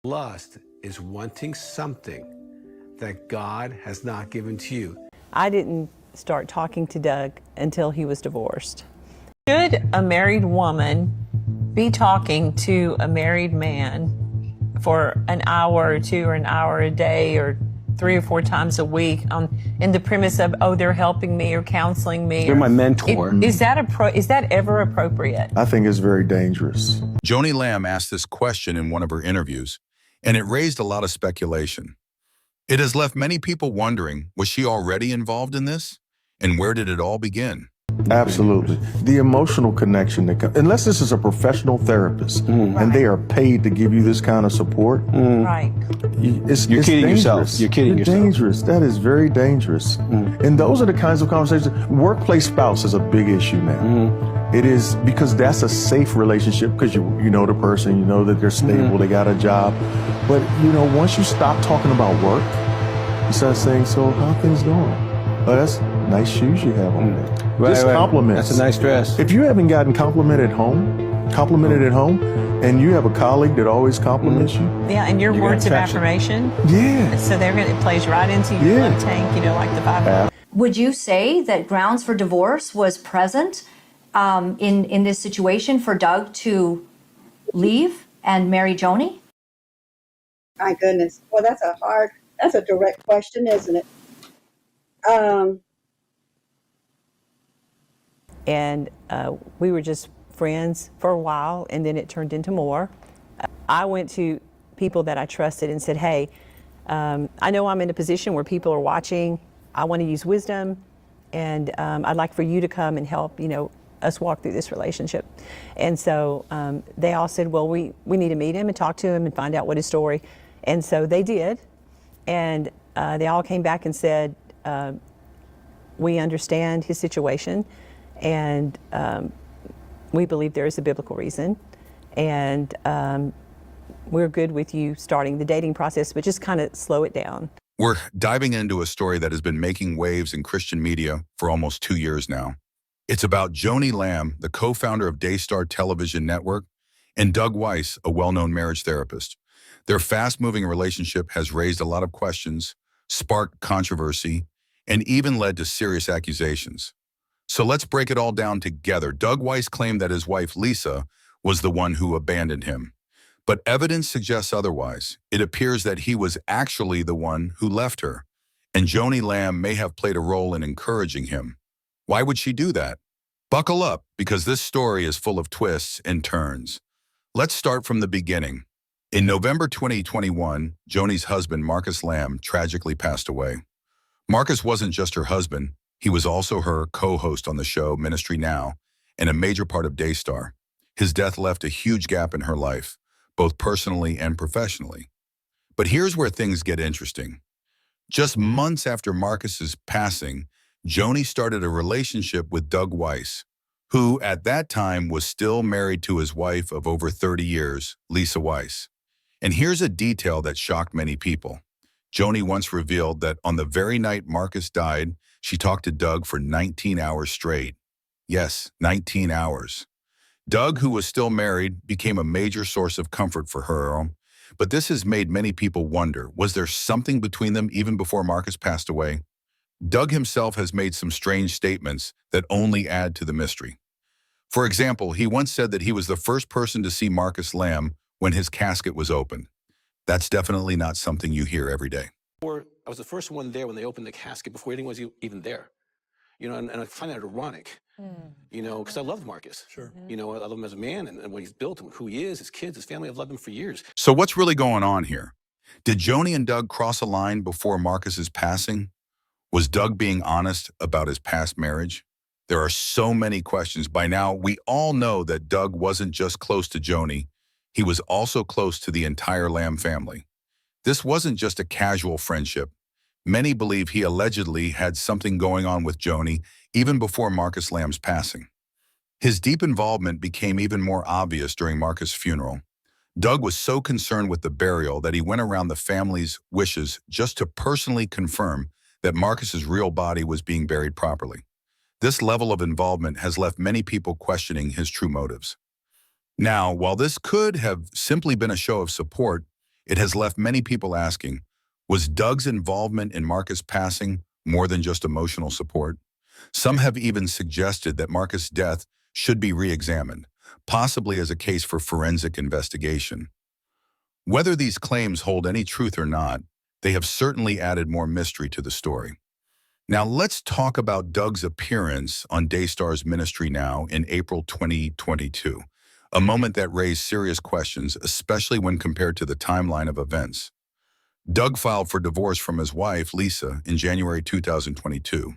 Lust is wanting something that God has not given to you. I didn't start talking to Doug until he was divorced. Should a married woman be talking to a married man for an hour or two or an hour a day or 3 or 4 times a week in the premise of, oh, they're helping me or counseling me? They're my mentor. Is that ever appropriate? I think it's very dangerous. Joni Lamb asked this question in one of her interviews, and it raised a lot of speculation. It has left many people wondering, was she already involved in this? And where did it all begin? Absolutely. The emotional connection, unless this is a professional therapist and they are paid to give you this kind of support, Right. You're kidding yourself. You're kidding yourself. Dangerous. That is very dangerous. And those are the kinds of conversations. Workplace spouse is a big issue now. It is, because that's a safe relationship, because you know the person, you know that they're stable, they got a job. But once you stop talking about work, you start saying, so how are things going? Oh, that's nice shoes you have on there. Just compliments. That's a nice dress. If you haven't gotten complimented at home, and you have a colleague that always compliments you. Yeah, and your words of affirmation. Yeah. So it plays right into your love tank, like the 5. Would you say that grounds for divorce was present in this situation for Doug to leave and marry Joni? My goodness. Well, that's a direct question, isn't it? And we were just friends for a while, and then it turned into more. I went to people that I trusted and said, hey, I know I'm in a position where people are watching. I want to use wisdom, and I'd like for you to come and help, us walk through this relationship. And so they all said, well, we need to meet him and talk to him and find out what his story. And so they did. And they all came back and said, we understand his situation, and we believe there is a biblical reason, and we're good with you starting the dating process, but just kind of slow it down. We're diving into a story that has been making waves in Christian media for almost 2 years now. It's about Joni Lamb, the co-founder of Daystar Television Network, and Doug Weiss, a well-known marriage therapist. Their fast-moving relationship has raised a lot of questions, sparked controversy, and even led to serious accusations. So let's break it all down together. Doug Weiss claimed that his wife, Lisa, was the one who abandoned him. But evidence suggests otherwise. It appears that he was actually the one who left her, and Joni Lamb may have played a role in encouraging him. Why would she do that? Buckle up, because this story is full of twists and turns. Let's start from the beginning. In November 2021, Joni's husband, Marcus Lamb, tragically passed away. Marcus wasn't just her husband, he was also her co-host on the show Ministry Now and a major part of Daystar. His death left a huge gap in her life, both personally and professionally. But here's where things get interesting. Just months after Marcus's passing, Joni started a relationship with Doug Weiss, who at that time was still married to his wife of over 30 years, Lisa Weiss. And here's a detail that shocked many people. Joni once revealed that on the very night Marcus died, she talked to Doug for 19 hours straight. Yes, 19 hours. Doug, who was still married, became a major source of comfort for her. But this has made many people wonder, was there something between them even before Marcus passed away? Doug himself has made some strange statements that only add to the mystery. For example, he once said that he was the first person to see Marcus Lamb when his casket was opened. That's definitely not something you hear every day. I was the first one there when they opened the casket before anyone was even there. And I find that ironic, because I loved Marcus. Sure. I love him as a man and what he's built and who he is, his kids, his family. I've loved him for years. So what's really going on here? Did Joni and Doug cross a line before Marcus's passing? Was Doug being honest about his past marriage? There are so many questions. By now, we all know that Doug wasn't just close to Joni. He was also close to the entire Lamb family. This wasn't just a casual friendship. Many believe he allegedly had something going on with Joni even before Marcus Lamb's passing. His deep involvement became even more obvious during Marcus' funeral. Doug was so concerned with the burial that he went around the family's wishes just to personally confirm that Marcus's real body was being buried properly. This level of involvement has left many people questioning his true motives. Now, while this could have simply been a show of support, it has left many people asking, was Doug's involvement in Marcus' passing more than just emotional support? Some have even suggested that Marcus' death should be re-examined, possibly as a case for forensic investigation. Whether these claims hold any truth or not, they have certainly added more mystery to the story. Now let's talk about Doug's appearance on Daystar's Ministry Now in April 2022, a moment that raised serious questions, especially when compared to the timeline of events. Doug filed for divorce from his wife, Lisa, in January 2022.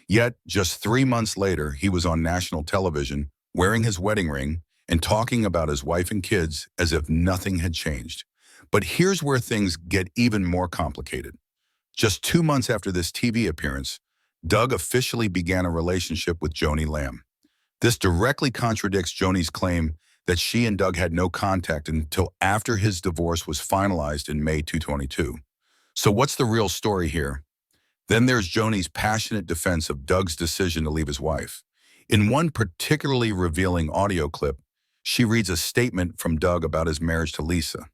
Yet, just 3 months later, he was on national television wearing his wedding ring and talking about his wife and kids as if nothing had changed. But here's where things get even more complicated. Just 2 months after this TV appearance, Doug officially began a relationship with Joni Lamb. This directly contradicts Joni's claim that she and Doug had no contact until after his divorce was finalized in May 2022. So what's the real story here? Then there's Joni's passionate defense of Doug's decision to leave his wife. In one particularly revealing audio clip, she reads a statement from Doug about his marriage to Lisa.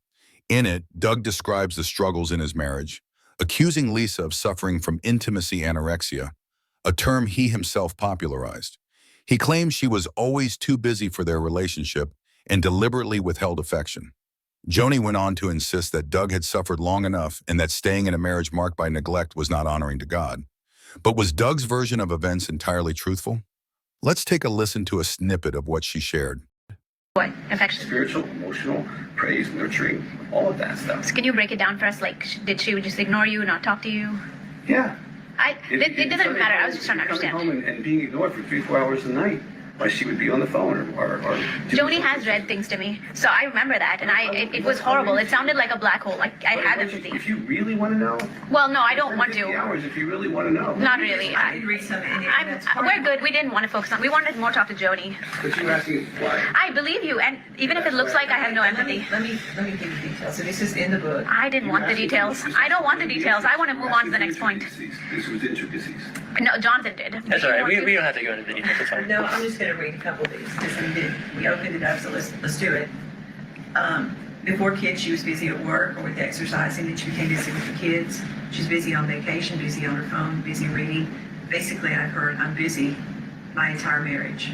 In it, Doug describes the struggles in his marriage, accusing Lisa of suffering from intimacy anorexia, a term he himself popularized. He claims she was always too busy for their relationship and deliberately withheld affection. Joni went on to insist that Doug had suffered long enough and that staying in a marriage marked by neglect was not honoring to God. But was Doug's version of events entirely truthful? Let's take a listen to a snippet of what she shared. What? Affection? Spiritual, emotional, praise, nurturing, all of that stuff. So can you break it down for us? Like, did she just ignore you, not talk to you? Yeah. It doesn't matter. I was just trying to Coming understand. home and being ignored for 3-4 hours a night. Why she would be on the phone or Joni has read things to me, so I remember that, and it was horrible. It sounded like a black hole. Like I had everything. If you really want to know, Well, no, I don't want 50 to. hours if you really want to know. Not really. I did read some, and We're good. We didn't want to focus on. We wanted more talk to Joni. But you were asking why. I believe you, and even if it looks like I have no empathy, let me give you details. So this is in the book. I didn't want the details. I don't want the details. I want to move on to the next point. This was intricacies. No, Jonathan did. That's all right. We don't have to go into the details. It's fine. No, I'm just going to read a couple of these because we opened it up, so let's do it. Before kids, she was busy at work or with exercising, and she became busy with the kids. She's busy on vacation, busy on her phone, busy reading. Basically, I've heard I'm busy my entire marriage.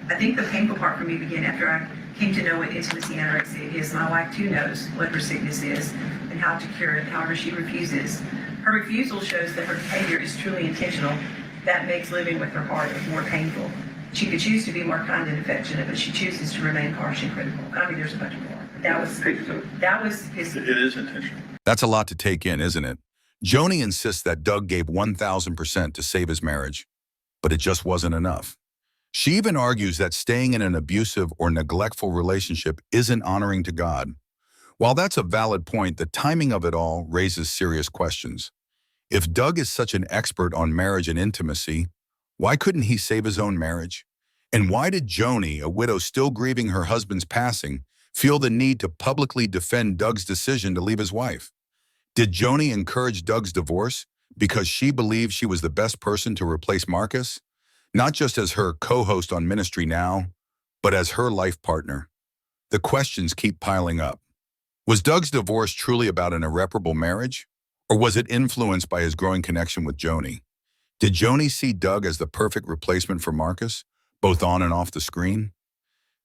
I think the painful part for me began after I came to know what intimacy anorexia is. My wife too knows what her sickness is and how to cure it. However, she refuses. Her refusal shows that her behavior is truly intentional. That makes living with her heart more painful. She could choose to be more kind and affectionate, but she chooses to remain harsh and critical. I mean, there's a bunch more. That was his. It is intentional. That's a lot to take in, isn't it? Joni insists that Doug gave 1,000% to save his marriage, but it just wasn't enough. She even argues that staying in an abusive or neglectful relationship isn't honoring to God. While that's a valid point, the timing of it all raises serious questions. If Doug is such an expert on marriage and intimacy, why couldn't he save his own marriage? And why did Joni, a widow still grieving her husband's passing, feel the need to publicly defend Doug's decision to leave his wife? Did Joni encourage Doug's divorce because she believed she was the best person to replace Marcus? Not just as her co-host on Ministry Now, but as her life partner. The questions keep piling up. Was Doug's divorce truly about an irreparable marriage? Or was it influenced by his growing connection with Joni? Did Joni see Doug as the perfect replacement for Marcus, both on and off the screen?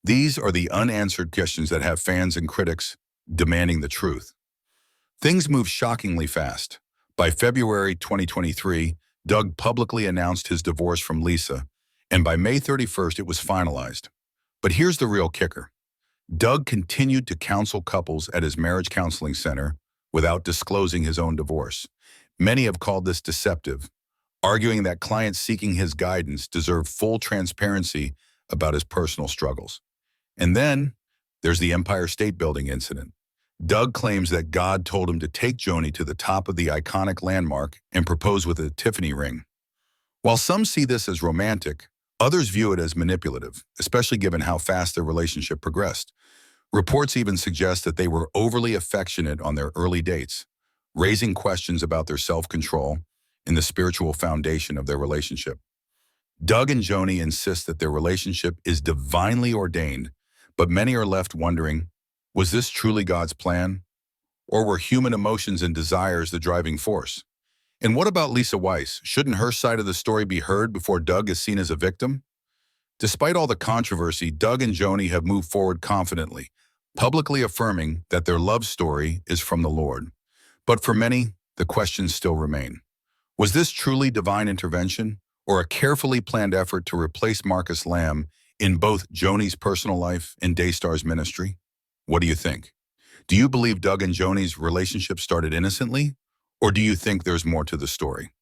These are the unanswered questions that have fans and critics demanding the truth. Things move shockingly fast. By February 2023, Doug publicly announced his divorce from Lisa, and by May 31st, it was finalized. But here's the real kicker. Doug continued to counsel couples at his marriage counseling center without disclosing his own divorce. Many have called this deceptive, arguing that clients seeking his guidance deserve full transparency about his personal struggles. And then there's the Empire State Building incident. Doug claims that God told him to take Joni to the top of the iconic landmark and propose with a Tiffany ring. While some see this as romantic, others view it as manipulative, especially given how fast their relationship progressed. Reports even suggest that they were overly affectionate on their early dates, raising questions about their self-control and the spiritual foundation of their relationship. Doug and Joni insist that their relationship is divinely ordained, but many are left wondering, was this truly God's plan? Or were human emotions and desires the driving force? And what about Lisa Weiss? Shouldn't her side of the story be heard before Doug is seen as a victim? Despite all the controversy, Doug and Joni have moved forward confidently, publicly affirming that their love story is from the Lord. But for many, the questions still remain. Was this truly divine intervention, or a carefully planned effort to replace Marcus Lamb in both Joni's personal life and Daystar's ministry? What do you think? Do you believe Doug and Joni's relationship started innocently, or do you think there's more to the story?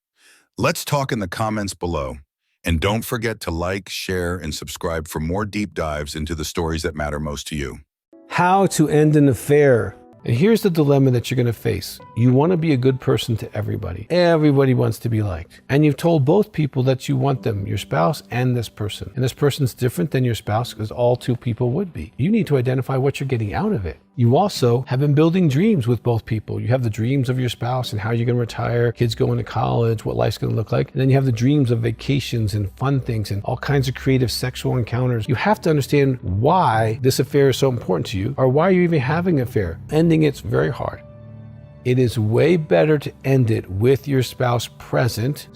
Let's talk in the comments below. And don't forget to like, share, and subscribe for more deep dives into the stories that matter most to you. How to end an affair. And here's the dilemma that you're going to face. You want to be a good person to everybody. Everybody wants to be liked. And you've told both people that you want them, your spouse and this person. And this person's different than your spouse, because all two people would be. You need to identify what you're getting out of it. You also have been building dreams with both people. You have the dreams of your spouse and how you're going to retire, kids going to college, what life's going to look like. And then you have the dreams of vacations and fun things and all kinds of creative sexual encounters. You have to understand why this affair is so important to you, or why you're even having an affair. Ending it's very hard. It is way better to end it with your spouse present.